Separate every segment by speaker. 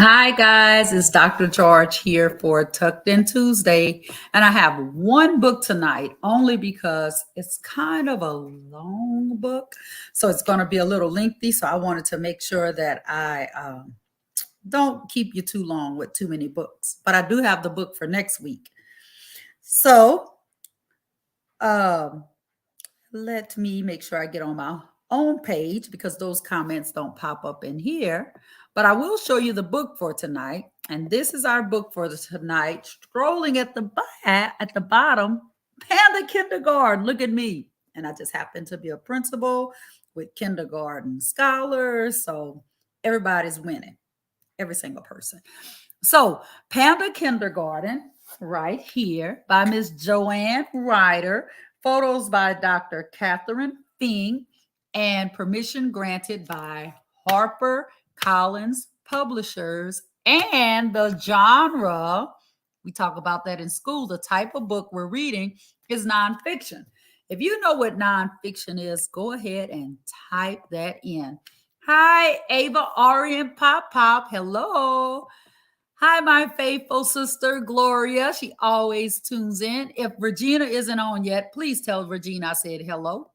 Speaker 1: Hi, guys. It's Dr. George here for Tucked In Tuesday. And I have one book tonight only because it's kind of a long book. So it's going to be a little lengthy. So I wanted to make sure that I don't keep you too long with too many books. But I do have the book for next week. So um, let me make sure I get on my own page because those comments don't pop up in here. But I will show you the book for tonight. And this is our book for tonight. Scrolling at the bottom, Panda Kindergarten. Look at me. And I just happen to be a principal with kindergarten scholars. So everybody's winning, every single person. So Panda Kindergarten, right here by Miss Joanne Ryder. Photos by Dr. Catherine Fink, and permission granted by Harper Collins Publishers. And the genre, we talk about that in school, the type of book we're reading is nonfiction. If you know what nonfiction is, go ahead and type that in. Hi, Ava, Ari, and Pop Pop. Hello. Hi, my faithful sister, Gloria. She always tunes in. If Regina isn't on yet, please tell Regina I said hello.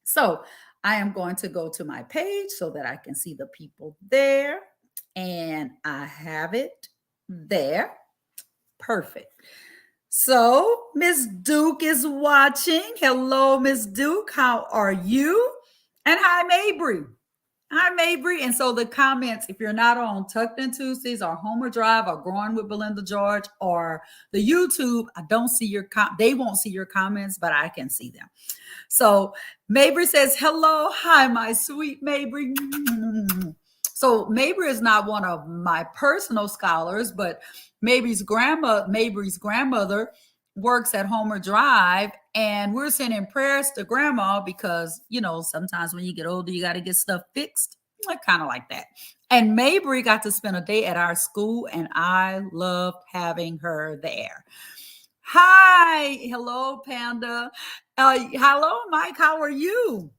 Speaker 1: So I am going to go to my page so that I can see the people there. And I have it there. Perfect. So Miss Duke is watching. Hello, Miss Duke. How are you? And hi, Mabry. Hi, Mabry. And so the comments, if you're not on Tucked In Tuesdays or Homer Drive or Growing with Belinda George or the YouTube, I don't see your they won't see your comments, but I can see them. So Mabry says, hello. Hi, my sweet Mabry. So Mabry is not one of my personal scholars, but Mabry's grandmother works at Homer Drive, and we're sending prayers to grandma because, sometimes when you get older, you got to get stuff fixed, kind of like that. And Mabry got to spend a day at our school, and I loved having her there. Hi. Hello, Panda. Hello, Mike. How are you?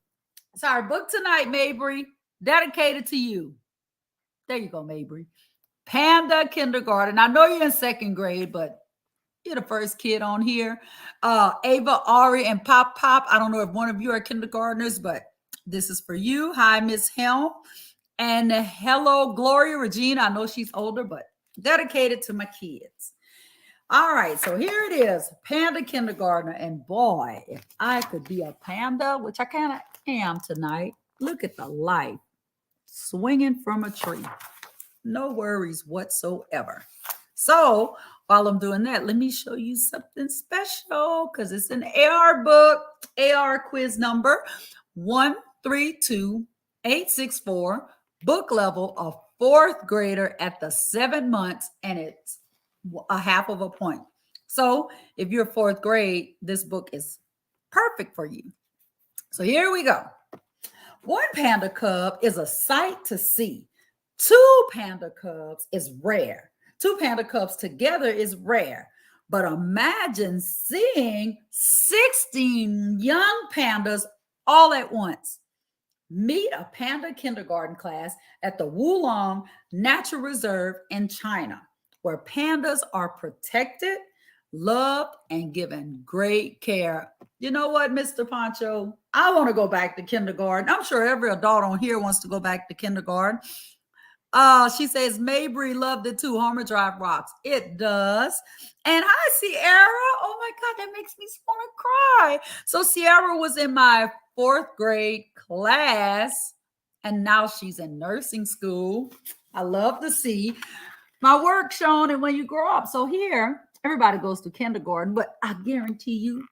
Speaker 1: So our book tonight, Mabry, dedicated to you. There you go, Mabry. Panda Kindergarten. I know you're in second grade, but you're the first kid on here. Ava, Ari, and Pop Pop. I don't know if one of you are kindergartners, but this is for you. Hi, Miss Helm. And hello, Gloria Regina. I know she's older, but dedicated to my kids. All right, so here it is, Panda Kindergartner. And boy, if I could be a panda, which I kind of am tonight, look at the light swinging from a tree. No worries whatsoever. So while I'm doing that, let me show you something special because it's an AR book, AR quiz number 132864, book level of fourth grader at the 7 months, and it's a half of a point. So if you're fourth grade, this book is perfect for you. So here we go. One panda cub is a sight to see. Two panda cubs is rare. Two panda cubs together is rare. But imagine seeing 16 young pandas all at once. Meet a panda kindergarten class at the Wulong Natural Reserve in China, where pandas are protected, loved, and given great care. You know what, Mr. Poncho? I want to go back to kindergarten. I'm sure every adult on here wants to go back to kindergarten. She says Mabry loved it too. Homer Drive rocks. It does. And hi, Sierra. Oh my God, that makes me want to cry. So Sierra was in my fourth grade class, and now she's in nursing school. I love to see my work shown and when you grow up. So here, everybody goes to kindergarten, but I guarantee you,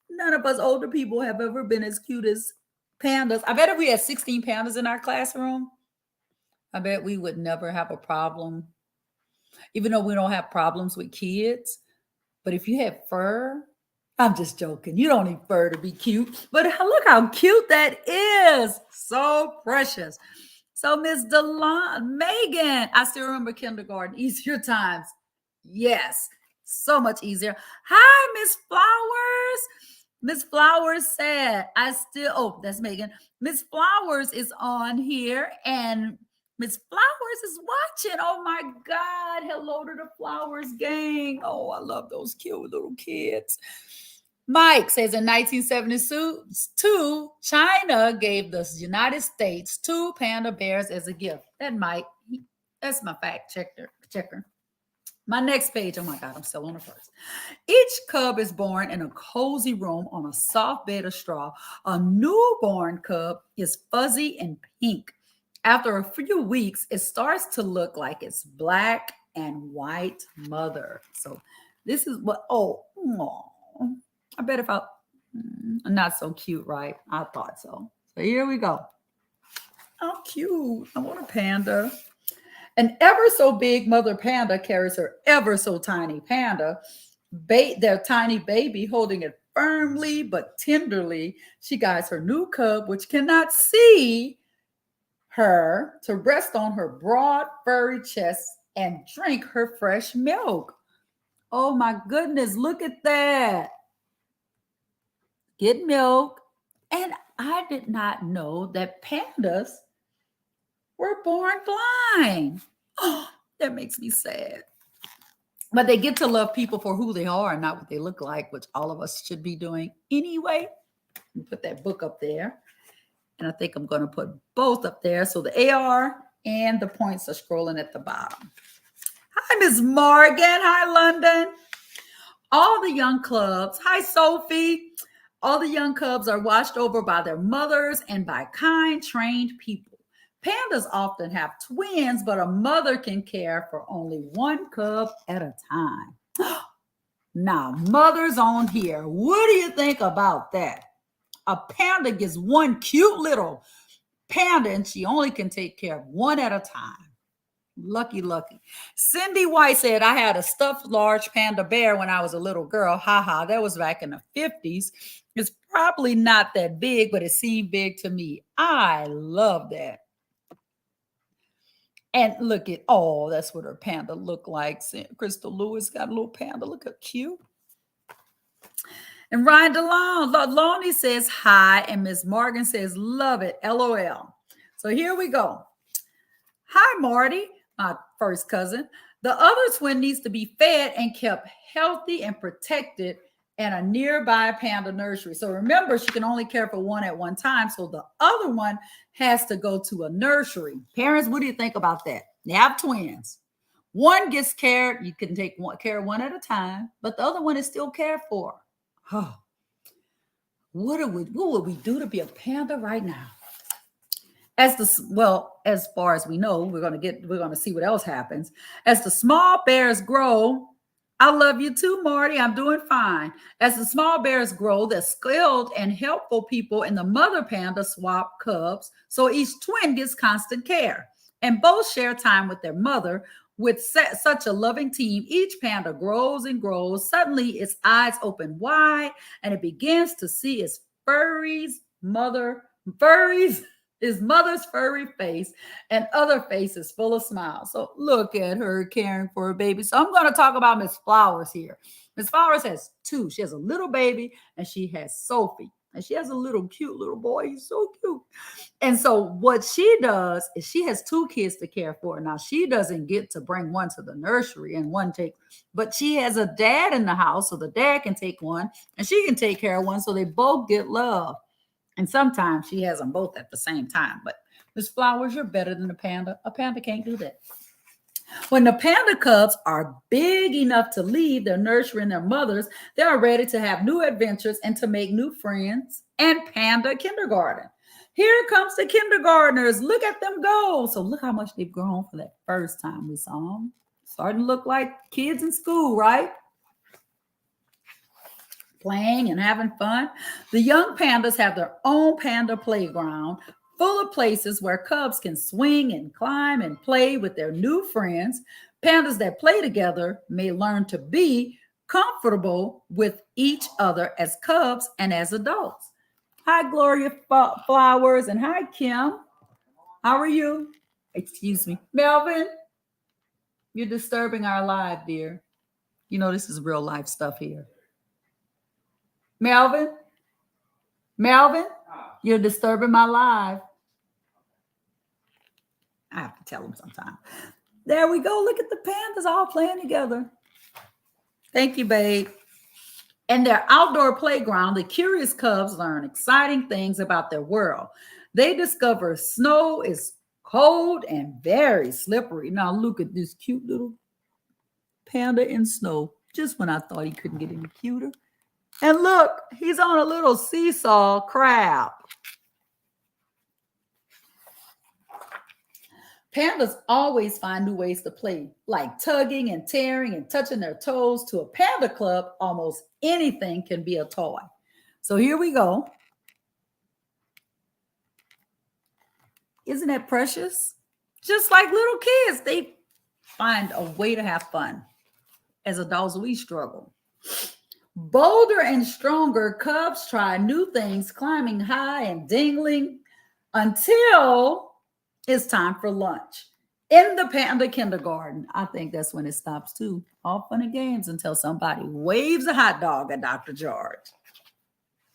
Speaker 1: none of us older people have ever been as cute as pandas. I bet if we had 16 pandas in our classroom, I bet we would never have a problem, even though we don't have problems with kids. But if you had fur, I'm just joking. You don't need fur to be cute. But look how cute that is. So precious. So Miss Delon, Megan, I still remember kindergarten, easier times. Yes, so much easier. Hi, Miss Flowers. Miss Flowers said, that's Megan. Miss Flowers is on here, and Miss Flowers is watching. Oh my God. Hello to the Flowers gang. Oh, I love those cute little kids. Mike says in 1972, China gave the United States two panda bears as a gift. That Mike, that's my fact checker. My next page, oh my God, I'm still on the first. Each cub is born in a cozy room on a soft bed of straw. A newborn cub is fuzzy and pink. After a few weeks, it starts to look like its black and white mother. So this is what, I bet if not so cute, right? I thought so. So here we go. How cute. I want a panda. An ever so big mother panda carries her ever so tiny panda, their tiny baby, holding it firmly but tenderly. She guides her new cub, which cannot see her, to rest on her broad, furry chest and drink her fresh milk. Oh my goodness, look at that. Get milk. And I did not know that pandas were born blind. Oh, that makes me sad. But they get to love people for who they are and not what they look like, which all of us should be doing anyway. Put that book up there. And I think I'm going to put both up there. So the AR and the points are scrolling at the bottom. Hi, Miss Morgan. Hi, London. All the young cubs. Hi, Sophie. All the young cubs are watched over by their mothers and by kind, trained people. Pandas often have twins, but a mother can care for only one cub at a time. Now, mothers on here, what do you think about that? A panda gets one cute little panda, and she only can take care of one at a time. Lucky, lucky. Cindy White said, I had a stuffed large panda bear when I was a little girl. Haha, that was back in the 50s. It's probably not that big, but it seemed big to me. I love that. And look at, that's what her panda looked like. Crystal Lewis got a little panda. Look how cute. And Ryan Lonnie says hi, and Miss Morgan says love it, LOL. So here we go. Hi, Marty, my first cousin. The other twin needs to be fed and kept healthy and protected in a nearby panda nursery. So remember, she can only care for one at one time. So the other one has to go to a nursery. Parents, what do you think about that? You have twins. One gets cared, you can take care one at a time, but the other one is still cared for. Oh, what would we do to be a panda right now? As far as we know, we're going to see what else happens. As the small bears grow, I love you too, Marty. I'm doing fine. As the small bears grow, they're skilled and helpful people, and the mother panda swap cubs, so each twin gets constant care, and both share time with their mother. With such a loving team, each panda grows and grows. Suddenly, its eyes open wide, and it begins to see its mother's furry face and other faces full of smiles. So look at her caring for her baby. So I'm going to talk about Miss Flowers here. Miss Flowers has two. She has a little baby, and she has Sophie. And she has a little cute little boy. He's so cute. And so what she does is she has two kids to care for. Now, she doesn't get to bring one to the nursery and one take, but she has a dad in the house, so the dad can take one and she can take care of one, so they both get love. And sometimes she has them both at the same time. But Miss Flowers, you're better than a panda. A panda can't do that. When the panda cubs are big enough to leave their nursery and their mothers, they are ready to have new adventures and to make new friends and panda kindergarten. Here comes the kindergartners. Look at them go. So look how much they've grown for that first time we saw them. Starting to look like kids in school, right? Playing and having fun. The young pandas have their own panda playground, full of places where cubs can swing and climb and play with their new friends. Pandas that play together may learn to be comfortable with each other as cubs and as adults. Hi, Gloria Flowers, and hi, Kim. How are you? Excuse me. Melvin, you're disturbing our live, dear. You know, this is real life stuff here. Melvin, you're disturbing my live. I have to tell them sometime. There we go. Look at the pandas all playing together. Thank you, babe. In their outdoor playground, the curious cubs learn exciting things about their world. They discover snow is cold and very slippery. Now, look at this cute little panda in snow, just when I thought he couldn't get any cuter. And look, he's on a little seesaw crab. Pandas always find new ways to play, like tugging and tearing and touching their toes. To a panda club, almost anything can be a toy. So here we go. Isn't that precious? Just like little kids, they find a way to have fun. As adults, we struggle. Bolder and stronger, cubs try new things, climbing high and dingling until it's time for lunch. In the panda kindergarten, I think that's when it stops too. All fun and games until somebody waves a hot dog at Dr. George.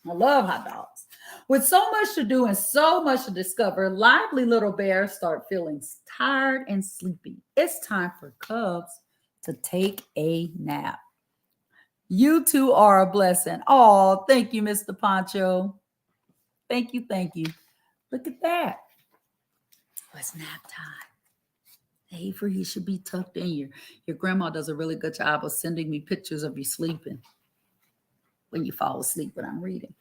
Speaker 1: I love hot dogs. With so much to do and so much to discover, lively little bears start feeling tired and sleepy. It's time for cubs to take a nap. You two are a blessing. Oh, thank you, Mr. Poncho. Thank you, thank you. Look at that. Oh, it's nap time. Avery, you should be tucked in. Your grandma does a really good job of sending me pictures of you sleeping when you fall asleep when I'm reading.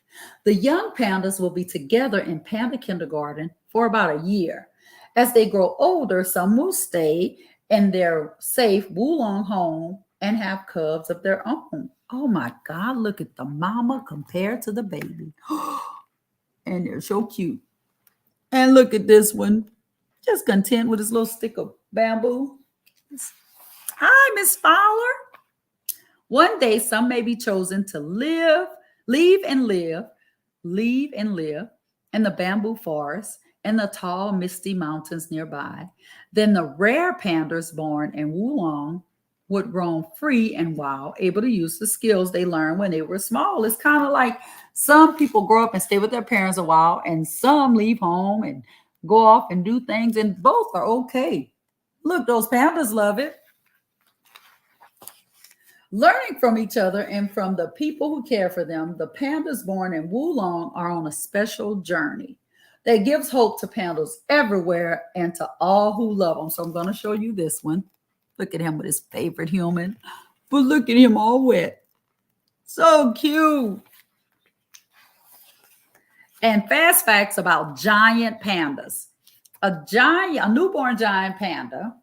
Speaker 1: The young pandas will be together in panda kindergarten for about a year. As they grow older, some will stay in their safe Wulong home and have cubs of their own. Oh my God, look at the mama compared to the baby. And they're so cute. And look at this one, just content with his little stick of bamboo. Hi, Miss Fowler. One day, some may be chosen to leave and live in the bamboo forest and the tall, misty mountains nearby. Then the rare pandas born in Wulong would roam free and wild, able to use the skills they learned when they were small. It's kind of like some people grow up and stay with their parents a while, and some leave home and go off and do things, and both are okay. Look, those pandas love it. Learning from each other and from the people who care for them, the pandas born in Wulong are on a special journey that gives hope to pandas everywhere and to all who love them. So I'm going to show you this one. Look at him with his favorite human. But look at him all wet. So cute. And fast facts about giant pandas. A newborn giant panda,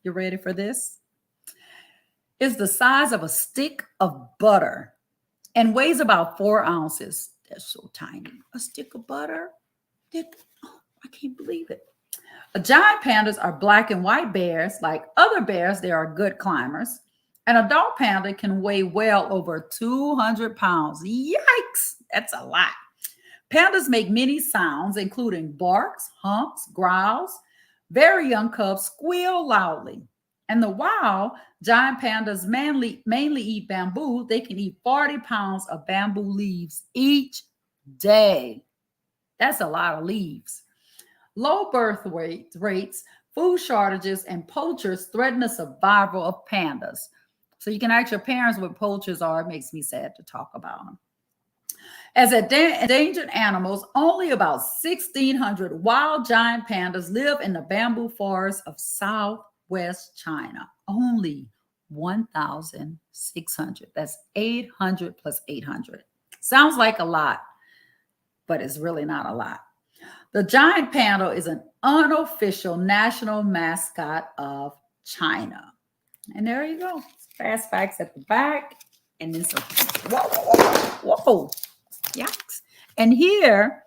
Speaker 1: you ready for this? Is the size of a stick of butter and weighs about 4 ounces. That's so tiny. A stick of butter? I can't believe it. Giant pandas are black and white bears. Like other bears, they are good climbers. An adult panda can weigh well over 200 pounds. Yikes, that's a lot. Pandas make many sounds, including barks, humps, growls. Very young cubs squeal loudly. In the wild, giant pandas mainly eat bamboo. They can eat 40 pounds of bamboo leaves each day. That's a lot of leaves. Low birth rates, food shortages, and poachers threaten the survival of pandas. So you can ask your parents what poachers are. It makes me sad to talk about them. As endangered animals, only about 1,600 wild giant pandas live in the bamboo forests of Southwest China. Only 1,600. That's 800 plus 800. Sounds like a lot, but it's really not a lot. The giant panda is an unofficial national mascot of China. And there you go. Fast facts at the back. And then some, whoa. Yikes. And here,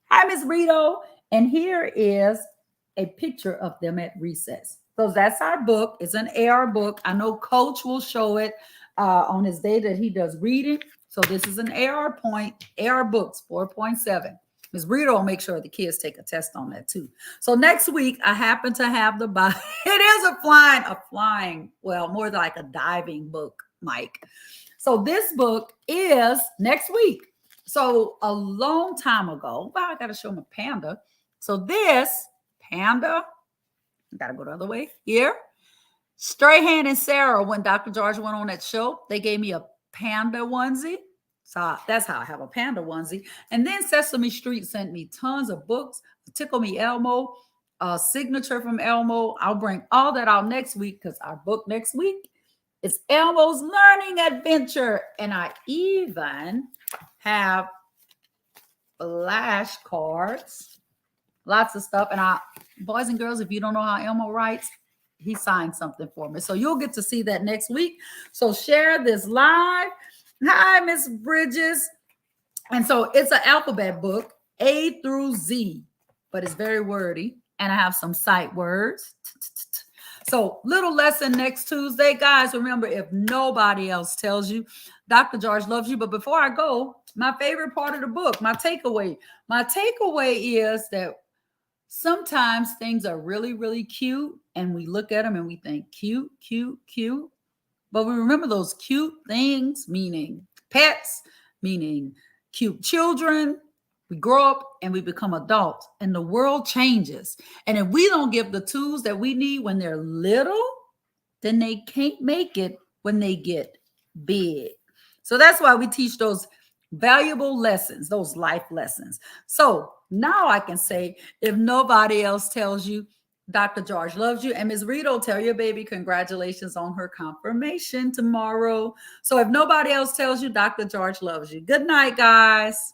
Speaker 1: hi, Miss Rito. And here is a picture of them at recess. So that's our book. It's an AR book. I know Coach will show it on his day that he does reading. So this is an AR books, 4.7. Ms. Rito will make sure the kids take a test on that too. So next week, I happen to have the Bible. It is a flying, well, more like a diving book, Mike. So this book is next week. So a long time ago, wow, I got to show him a panda. So this panda Gotta go the other way here. Strahan and Sarah, when Dr. George went on that show, they gave me a panda onesie. So that's how I have a panda onesie. And then Sesame Street sent me tons of books. Tickle Me Elmo, a signature from Elmo. I'll bring all that out next week because our book next week is Elmo's Learning Adventure. And I even have flashcards, lots of stuff. And boys and girls, if you don't know how Elmo writes, he signed something for me. So you'll get to see that next week. So share this live. Hi, Miss Bridges. And so it's an alphabet book, A through Z, but it's very wordy. And I have some sight words. So little lesson next Tuesday. Guys, remember, if nobody else tells you, Dr. George loves you. But before I go, my favorite part of the book, my takeaway. My takeaway is that sometimes things are really, really cute, and we look at them and we think cute, cute, cute. But we remember those cute things, meaning pets, meaning cute children. We grow up and we become adults, and the world changes. And if we don't give the tools that we need when they're little, then they can't make it when they get big. So that's why we teach those valuable lessons, those life lessons. So now I can say, if nobody else tells you, Dr. George loves you. And Ms. Rito, tell your baby congratulations on her confirmation tomorrow. So if nobody else tells you, Dr. George loves you. Good night, guys.